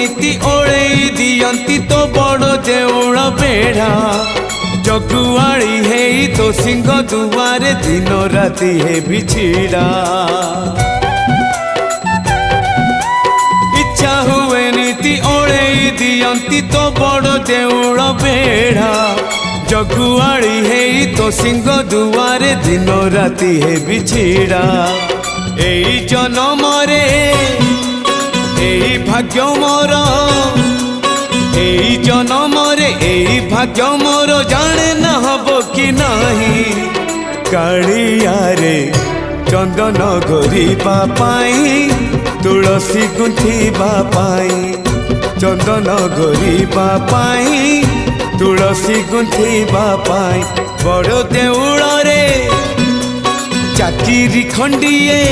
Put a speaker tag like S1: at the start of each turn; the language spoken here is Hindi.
S1: नीति ओळेई दियंती तो बड़ देउळ बेढ़ा जगुआड़ी है तो सिंह दुआरे दिन राति है बिछिड़ा इच्छा हुए नीति ओळेई दियंती तो बड़ देउळ बेढ़ा जगुआड़ी है तो सिंह दुआरे दिन राति है बिछिड़ा एई जन्म रे एई भाग्य मोर एई जन्म रे एई भाग्य मोर जाने न हबो कि नहीं कालिया रे चंदन घोरिबा पाई तुलसी गुंथिबा पाई चंदन घोरिबा पाई तुलसी गुंथिबा पाई बड़ देउळ रे चाकिरी खंडिए